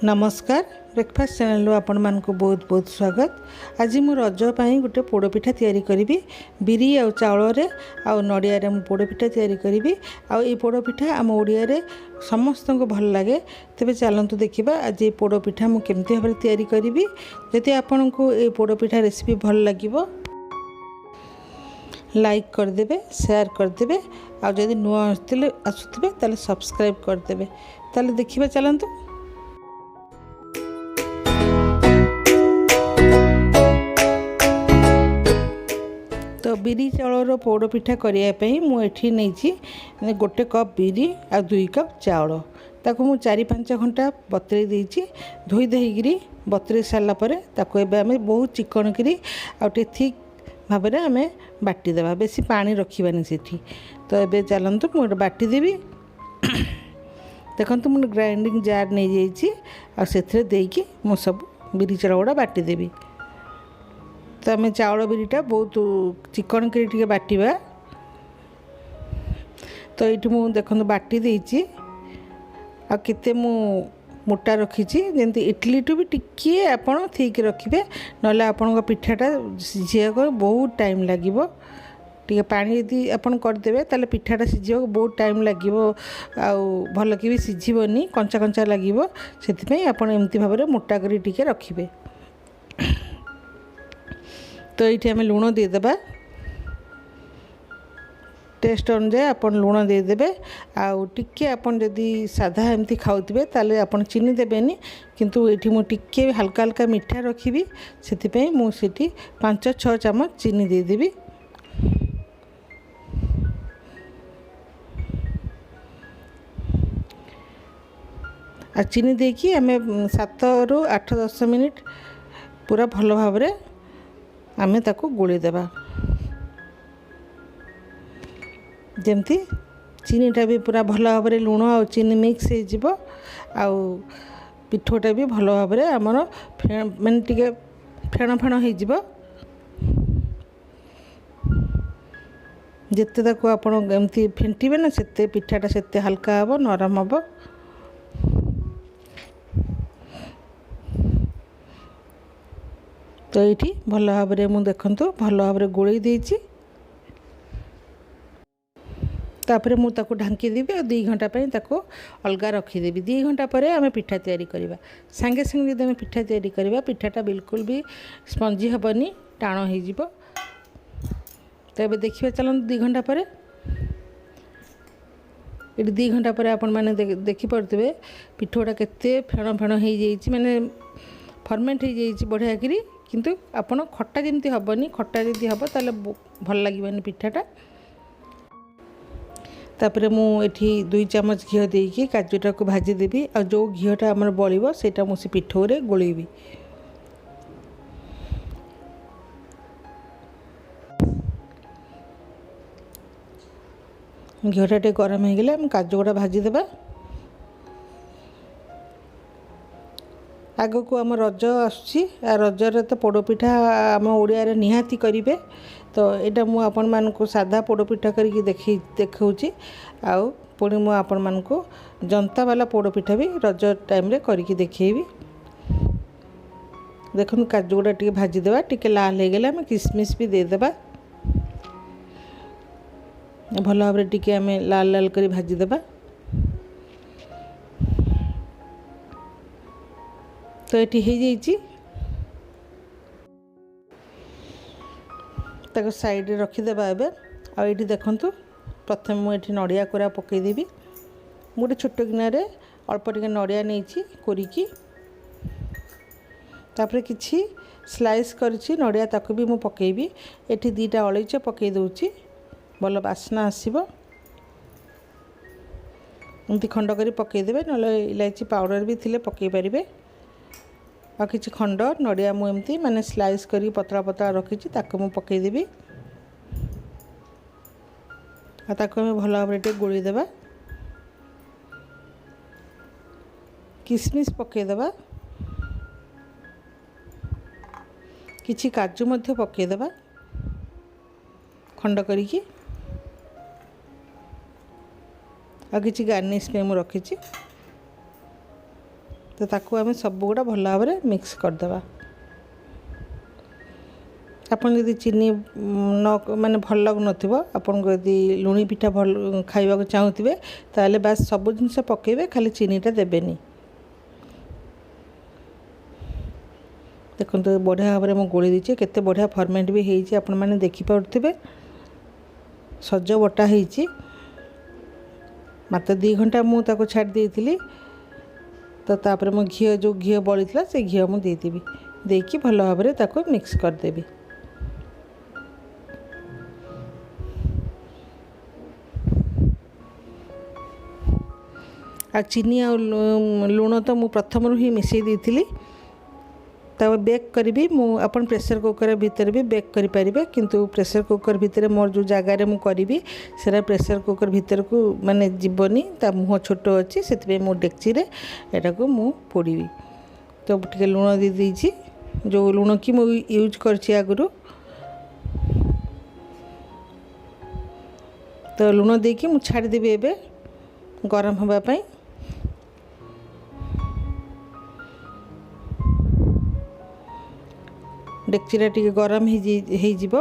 नमस्कार breakfast channel आपण मानक बहुत बहुत स्वागत। आज मु रज पाई गोटे पोड़पिठा तैयारी करी बिरी आ चाउल रे आ नड़िया रे पोड़पिठा तैयारी करी आ पोड़पिठा आम ओडिया रे समस्त को भल लगे। तेबे चलतु देखिबा आज ये पोड़पिठा मु केमती भाबरे तैयारी करी। जदि आपन को ये पोड़पिठा रेसिपी भल लागिबो लाइक करदेवे, शेयर करदेवे आ जदि नुआ आसुथिबे ताले सब्सक्राइब करदेवे। ताले देखिबा चलतु। तो बिरी चाउल पोड़पिठा करने मुझे नहीं गोटे कप बिरी आ 2 कप चाउल ताको मु 4-5 घंटा बतरे देइछि। धोई देइगिरी बतरे सारा पर ताको एबे आमे बहुत चिकन करी आ थिक भाव में आम बाटी देबा, बेसी पानी रखिबानी सेठी। तो एबे चलंतु मु बाटी देबी। देखंतु मु ग्राइंडिंग जार नहीं जाइछि आ सेथरे देइकी मु सब बिरी चाउल गुडा बाटी देबी। तो आम चाउल बिरीटा बहुत चिकन करी बाटिबा। तो ये मुझे देखो बाटी देइछि आ केते मु मोटा रखी जमी इडली टू भी टिके आपड़ ठीक रखिए, ना आपण पिठाटा सिझा बहुत टाइम लगे। टे पानी यदि आपन करदे ताले पिठाटा सिझा बहुत टाइम लगे, भल कि भी सिझबनी, कंचा कंचा लगे। से आप एमती भाव में मोटा करी टिके रखिए। तो ये आम लुण देदेबा, टेस्ट अनुसार आपन लुण देदेबे। आउ टिके आपन जदि साधा एमती खाउथिबे ताले आपन चीनी देबेनी, किंतु एठी मु टिके हल्का हल्का मीठा रखिबी, सेति मु सेठी 5-6 चम्मच चीनी दे देबी। आ चीनी देकी आमे 7 ରୁ 8-10 मिनिट पूरा भल भाव रे आमे ताको गोली देबा, जमती चीनीटा भी पूरा भल भाव में लुण आ चीनी मिक्स हो पिठोटा भी भल भाव में आमर माने टिके फेण फेण हो। जिते ताको आपण एमती फेंटिबे ना सेते पिठाटा सेते हल्का हम नरम हम। तो ये भल भाव में मुझे देखु भल भाव में गोली देइछि। तापर मु ताको ढांकी देबी और 2 घंटा पई ताको अलगा रखीदेवी। 2 घंटा पर आम पिठा तैयारी करवा। सांगे सांगे जब आम पिठा तैयारी करवा पिठाटा बिल्कुल भी स्पंजी हेबनी, टाण हो। तो ये देखिए चलते 2 घंटा पर ये 2 घंटा पर आपण मैंने देखिपे पिठोटा केते फेण फेण हो जाइए, माने फर्मेंट हो जाइए बढ़िया करी। किंतु आपण खट्टा जमती हेबनी, खट्टा जदि हम ताले भल लगे पिठाटा। तापर मुझे 2 चम्मच घी देकी काजूटा को भाजी देवी और जो घीटा आमर बलिबो सेटा मु से पिठो रे गोलेबी। घीटा टे गरम हो गले काजू गुड़ा भाजी देबा। आग को आम रज आसुची, रजर तो पोड़पिठा आम ओडिया रे निहाती करेंगे। तो यहाँ मुझे आपण मानक सादा पोड़पिठा करके देखौची आउ पुणी मु आपण मानक जंता वाला पोड़पिठा भी रज टाइम रे करके देखैबी। देखो काजू गुड़ा टिके भाजी देबा, टिके लाल हो गले आम किसमिस भी दे देबा। भल भाव में टिके आम लाल लाल कर भाजी देबा। तो ये हो जाइए ताको साइड रे रखीदेबा। एबे आ ये देखंतु प्रथम मुझे नड़िया कोरा पकईदेवी। गोटे छोट गिनारे अल्प टिके नड़िया नहीं कोरिकी तापर किछि स्लाइस करछि नड़िया ताको भी मु पकेबी। एठी 2टा अलैच पकई दउछि, भल बास्ना आसीबो। एमती खंड करी पकईदेबे, नले इलायची पाउडर भी थिले पकई परिबे। आ किछि खंड नड़िया मु एमती माने स्लाइस करी पतला पतला रखिछि ताको मु पकईदेबी। आ ताको हम भल भाव में गोली देबा। किसमिस पकईदेबा, किछि काजू मध्य पकईदेबा खंड करिकी। आ किछि गार्निश पे मु रखिछि। तो ताकू आम सब गुड़ा भल भाव में मिक्स करदे। आपन यदि चीनी न माने भल लगुन आपन यदि लुणी पिठा भल खाइबा चाहूबे ताले बास सब जिनस पकेबे, खाली चीनीटा देबेनी। देखो बढ़िया भाव में मुझे गोली दीची, केते बढ़िया फर्मेंट भी होती आपण मैंने देखिपे। सज बटा होती मात्र 2 घंटा मुझे छाड़ देती। तो तापर मो घी जो घी बड़ी से घी मुझे देकी भल भाव में मिक्स करदेवी। आ चीनी आ लुण तो मु प्रथम ही मिसई देती। तब बेक करी मु अपन प्रेशर कुकर भितर भी बेक करि परिबे, किंतु प्रेशर कुकर भितर मोर जो जगार मु करी सेरा प्रेशर कुकर भितर को माने जीवनी ता मुह छोट अच्छी से मो डेक्ची रे एटा को मु पोड़ी। तो टिके लुण दे दीची, जो लुण की मु यूज करछि आगुरु। तो लुण देकी मु छाड़ी देबे एबे गरम होबा पई। डेक्चीरा टी गरम हो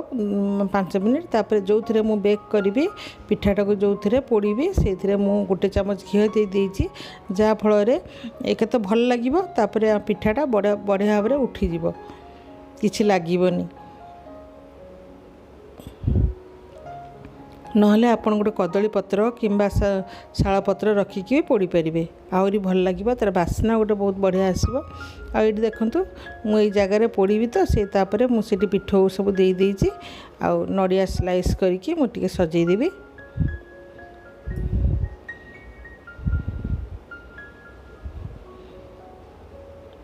5 मिनट। तापर जो थे मु बेक करी पिठाटा को जो थे पोड़ी से मु 1 चामच घी दे देची, जहाँ फल एक तो भल लगे। तापर पिठाटा बढ़िया भाव में उठीज, किसी लगनी। नहले आपन गोटे कदली पत्र किंबा शाल पत्र रखिकी भी पोड़ी पारे, आहरी भल लगे। तार बास्ना गोटे बहुत बढ़िया आसो। आइए देखूँ मुझे जगार पोड़ी तो से तापर मुझे पिठो सब दे देची। आ नड़िया स्लाइस करके मुझे सजेदेवी।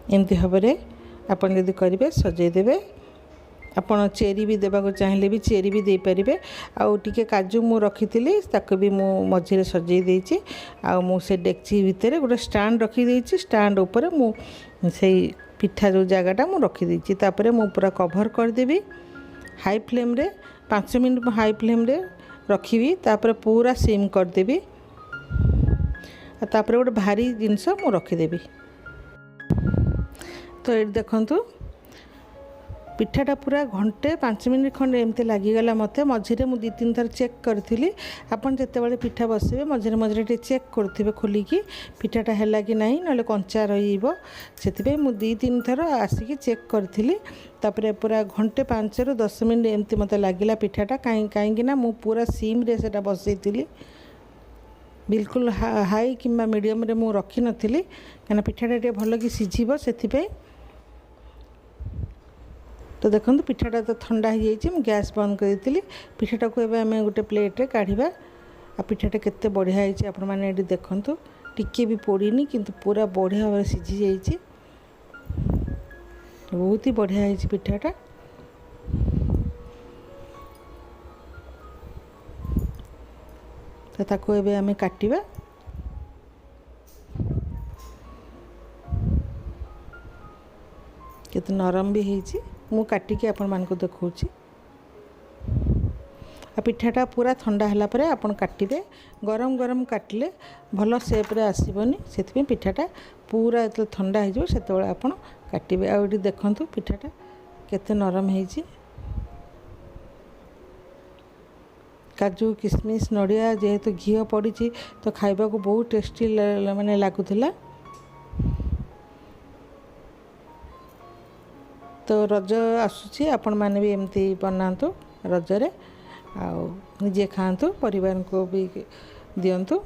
एमती भाव में आपन यदि करेंगे सजेदेवे। आपन चेरी भी देवा चाहिए भी चेरी भी दे पारे। आउ टिके काजू मु रखी ताको भी मु मझे सजे देची। आ मु से डेक्ची भितर गोटे स्टैंड रखी देची। स्टैंड ऊपर मु से पिठा जो जगहटा मु रखी देची। तापर मु पूरा कवर करदेवी हाई फ्लेम रे। 5 मिनट हाई फ्लेम रे रखी, तापर पूरा सिम करदेवी। तापर गोटे भारी जिनस मु रखीदेवी। तो ये देखंतु पिठाटा पूरा घंटे 5 मिनट खंडे एमती लगिगला। मत मझे मुझे 2-3 थर चेक करी। आपन जिते पिठा बसबे मझे मझे टे चेक करुवे खोलिकी पिठाटा है कि नहीं, ना कंचा रही। मु 2-3 थर आसिकी चेक करी। तापर पूरा घंटे 5 ରୁ 10 मिनट एमती मत लगिला पिठाटा। कहीं मु पूरा सीम रे सेटा बसई, बिल्कुल हाई किंबा मीडियम रे मु रखी नथिली, कहीं पिठाटा टे भल कि सिझिबो सेथिपे। तो देखो पिठाटा तो ठंडा हो जाए, गैस बंद कर पिठाटा को एवं आम गोटे प्लेट रे काढ़ा। आ पिठाटा केते बढ़िया है आपण मैंने ये देखूँ, टिके भी पोड़ीनी किंतु पूरा बढ़िया भाव सिझी जाइए। बहुत ही बढ़िया है पिठाटा। तो ताको एबे आमे काटिबा। केते नरम भी है, मु काटिकी आपण मानको देखौछि। आ पिठाटा पूरा ठंडा हला परे आपण काटिबे। गरम गरम काटले भल शेप रे आसीबनी, सेति पिठाटा पूरा एत ठंडा हो जाए सेते आपण काटिबे। आ एटी देखंतु पिठाटा केते नरम है। काजू किशमिश नड़िया जेहेतु घी पड़ी तो खाइबा को बहुत टेस्टी माने लागुथिला। तो रज आसुची, आपण माने भी एमती बनातु रजरे। निजे खातु, परिवार को भी दिंतु।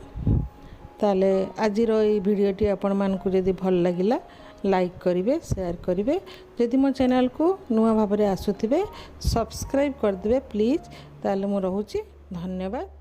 ताले आजिर ये भिडियोटी आपण मानकु जदि भल लगिला लाइक करिवे, शेयर करिवे। जदि मो चैनल को नुआ भाबरे आसुथिबे सब्सक्राइब करदेबे प्लीज। ताले मो रहूची, धन्यवाद।